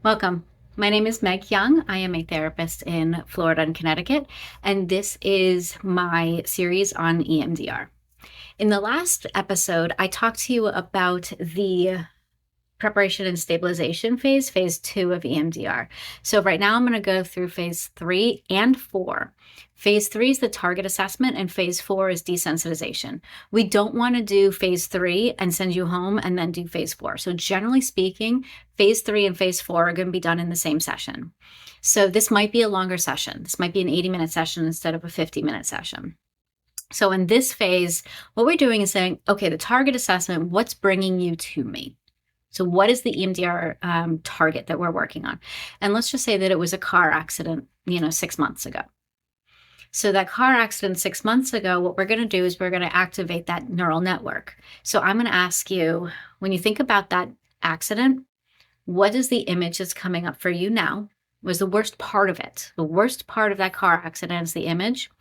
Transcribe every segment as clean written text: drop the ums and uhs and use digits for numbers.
Welcome. My name is Meg Young. I am a therapist in Florida and Connecticut, and this is my series on EMDR. In the last episode, I talked to you about the preparation and stabilization phase 2 of EMDR. So right now I'm going to go through phase 3 and 4. Phase 3 is the target assessment and phase 4 is desensitization. We don't want to do phase 3 and send you home and then do phase 4. So generally speaking, phase 3 and phase 4 are going to be done in the same session. So this might be a longer session. This might be an 80-minute session instead of a 50-minute session. So in this phase, what we're doing is saying, okay, the target assessment, what's bringing you to me? So what is the EMDR target that we're working on? And let's just say that it was a car accident, 6 months ago. So that car accident 6 months ago, what we're going to do is we're going to activate that neural network. So I'm going to ask you, when you think about that accident, what is the image that's coming up for you now? Was the worst part of it? The worst part of that car accident is the image.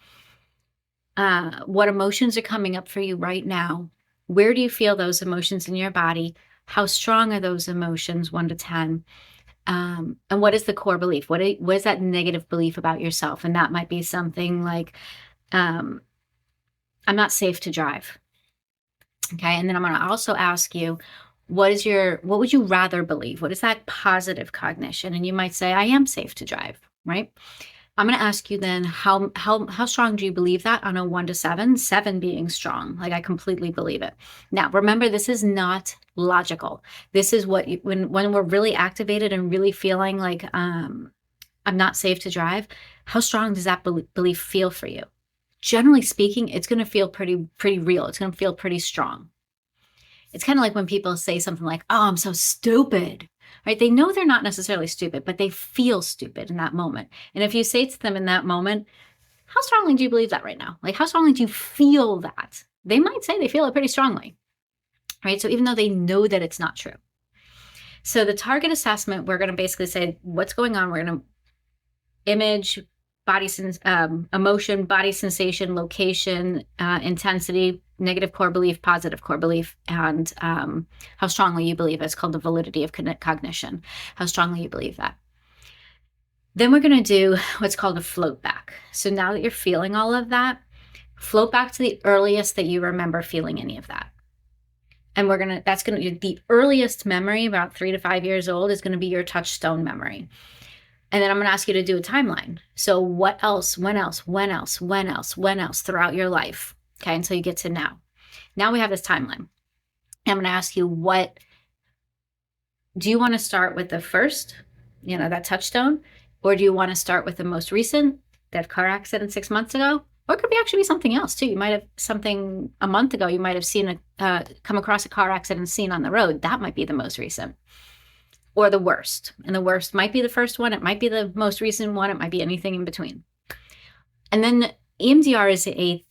What emotions are coming up for you right now? Where do you feel those emotions in your body? How strong are those emotions, 1 to 10? And what is the core belief? What is that negative belief about yourself? And that might be something like, I'm not safe to drive. Okay. And then I'm going to also ask you, what would you rather believe? What is that positive cognition? And you might say, I am safe to drive, right? I'm going to ask you then, how strong do you believe that on a 1 to 7? 7 being strong, like I completely believe it. Now, remember, this is not logical. This is what when we're really activated and really feeling like I'm not safe to drive. How strong does that belief feel for you? Generally speaking, it's going to feel pretty real. It's going to feel pretty strong. It's kind of like when people say something like, "Oh, I'm so stupid." Right? They know they're not necessarily stupid, but they feel stupid in that moment. And if you say to them in that moment, how strongly do you believe that right now? Like, how strongly do you feel that? They might say they feel it pretty strongly, right? So even though they know that it's not true. So the target assessment, we're going to basically say what's going on. We're going to image, emotion, body sensation, location, intensity, negative core belief, positive core belief, and how strongly you believe it. It's called the validity of cognition, how strongly you believe that. Then we're going to do what's called a float back. So now that you're feeling all of that, float back to the earliest that you remember feeling any of that. And the earliest memory, about 3 to 5 years old, is going to be your touchstone memory. And then I'm going to ask you to do a timeline. So what else, when else throughout your life, okay, until you get to now. Now we have this timeline. I'm going to ask you, do you want to start with the first, that touchstone? Or do you want to start with the most recent, that car accident 6 months ago? Or it could actually be something else too. You might have something a month ago, you might have seen come across a car accident scene on the road. That might be the most recent. Or the worst. And the worst might be the first one. It might be the most recent one. It might be anything in between. And then EMDR is a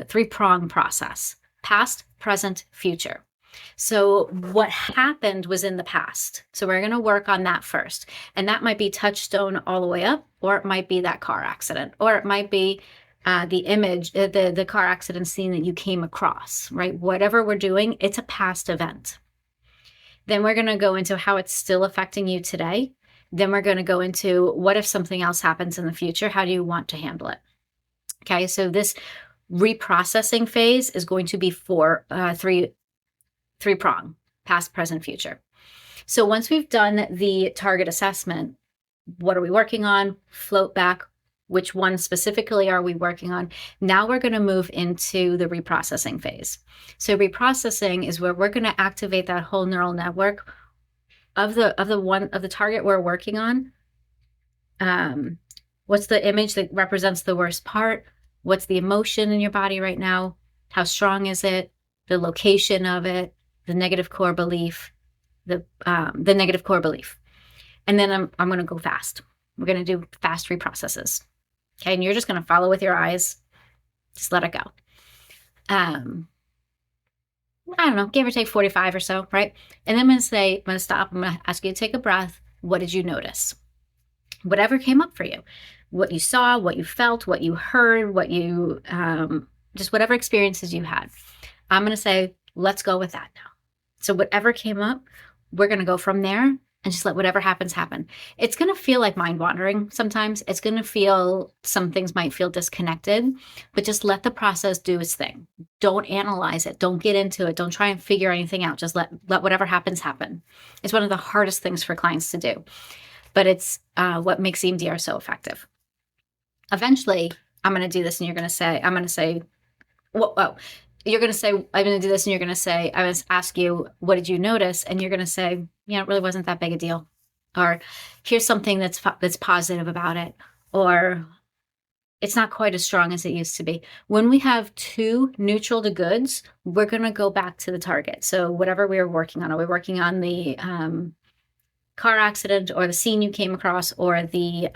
three-prong process: past, present, future. So what happened was in the past. So we're going to work on that first. And that might be touchstone all the way up, or it might be that car accident, or it might be the image, the car accident scene that you came across, right? Whatever we're doing, it's a past event. Then we're going to go into how it's still affecting you today. Then we're going to go into what if something else happens in the future? How do you want to handle it? Okay, so this reprocessing phase is going to be three-prong: past, present, future. So once we've done the target assessment, what are we working on? Float back. Which one specifically are we working on? Now we're going to move into the reprocessing phase. So reprocessing is where we're going to activate that whole neural network of the target we're working on. What's the image that represents the worst part? What's the emotion in your body right now? How strong is it? The location of it, the negative core belief, the negative core belief. And then I'm going to go fast. We're going to do fast reprocesses. Okay, and you're just going to follow with your eyes. Just let it go. I don't know, give or take 45 or so, right? And then I'm going to stop. I'm going to ask you to take a breath. What did you notice? Whatever came up for you. what you saw, what you felt, what you heard, what you, just whatever experiences you had. I'm going to say, let's go with that now. So whatever came up, we're going to go from there and just let whatever happens happen. It's going to feel like mind wandering sometimes. It's going to feel, some things might feel disconnected, but just let the process do its thing. Don't analyze it. Don't get into it. Don't try and figure anything out. Just let whatever happens happen. It's one of the hardest things for clients to do, but it's what makes EMDR so effective. Eventually, I'm going to do this and you're going to say, I'm going to say, you're going to say, I'm going to do this, and you're going to say, I was ask you, what did you notice? And you're going to say, yeah, it really wasn't that big a deal. Or here's something that's positive about it. Or it's not quite as strong as it used to be. When we have two neutral to goods, we're going to go back to the target. So whatever we were working on, are we working on the car accident or the scene you came across or the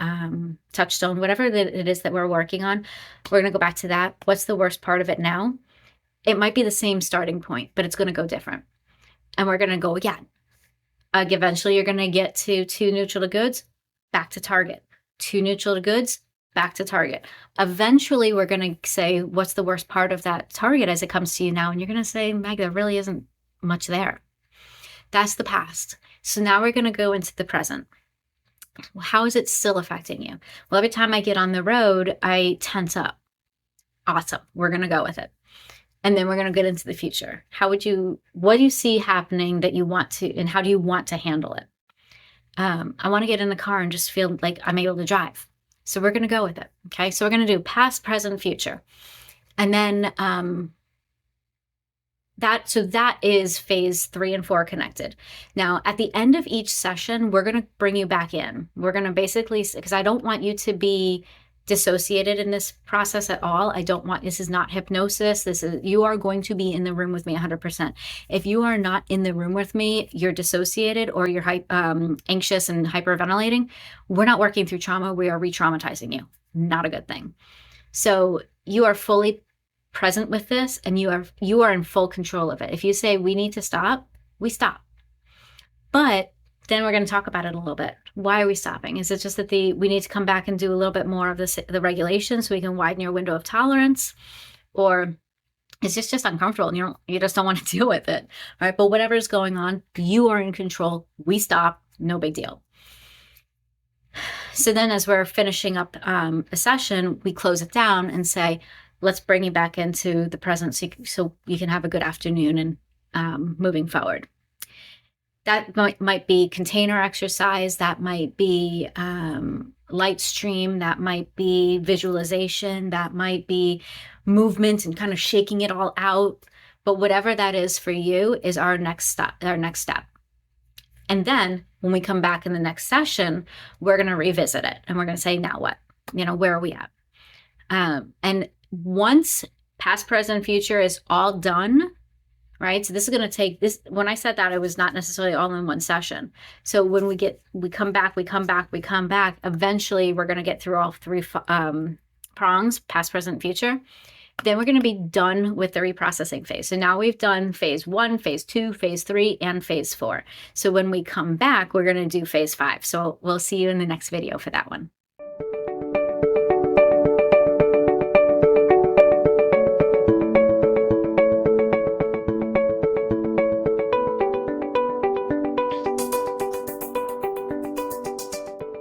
touchstone, whatever it is that we're working on, we're going to go back to that. What's the worst part of it now? It might be the same starting point, but it's going to go different. And we're going to go again. Eventually, you're going to get to two neutral to goods, back to target. Two neutral to goods, back to target. Eventually, we're going to say, what's the worst part of that target as it comes to you now? And you're going to say, Meg, there really isn't much there. That's the past. So now we're going to go into the present. How is it still affecting you? Well, every time I get on the road, I tense up. Awesome. We're going to go with it. And then we're going to get into the future. What do you see happening that you want to, and how do you want to handle it? I want to get in the car and just feel like I'm able to drive. So we're going to go with it. Okay. So we're going to do past, present, future. And then, that is phase 3 and 4 connected. Now, at the end of each session, we're going to bring you back in. We're going to basically, because I don't want you to be dissociated in this process at all. This is not hypnosis. You are going to be in the room with me 100%. If you are not in the room with me, you're dissociated or you're anxious and hyperventilating, we're not working through trauma. We are re-traumatizing you. Not a good thing. So you are fully present with this and you are in full control of it. If you say we need to stop, we stop. But then we're going to talk about it a little bit. Why are we stopping? Is it just that we need to come back and do a little bit more of the regulation so we can widen your window of tolerance? Or is this just uncomfortable and you just don't want to deal with it? All right. But whatever is going on, you are in control. We stop. No big deal. So then as we're finishing up a session, we close it down and say, let's bring you back into the present so you can have a good afternoon and moving forward. That might be container exercise. That might be light stream. That might be visualization. That might be movement and kind of shaking it all out. But whatever that is for you is our next step. And then when we come back in the next session, we're going to revisit it. And we're going to say, now what? Where are we at? And once past, present, future is all done, right? So this is going to take this. When I said that, it was not necessarily all in one session. So when we come back, eventually we're going to get through all 3 prongs, past, present, future. Then we're going to be done with the reprocessing phase. So now we've done phase 1, phase 2, phase 3, and phase 4. So when we come back, we're going to do phase 5. So we'll see you in the next video for that one.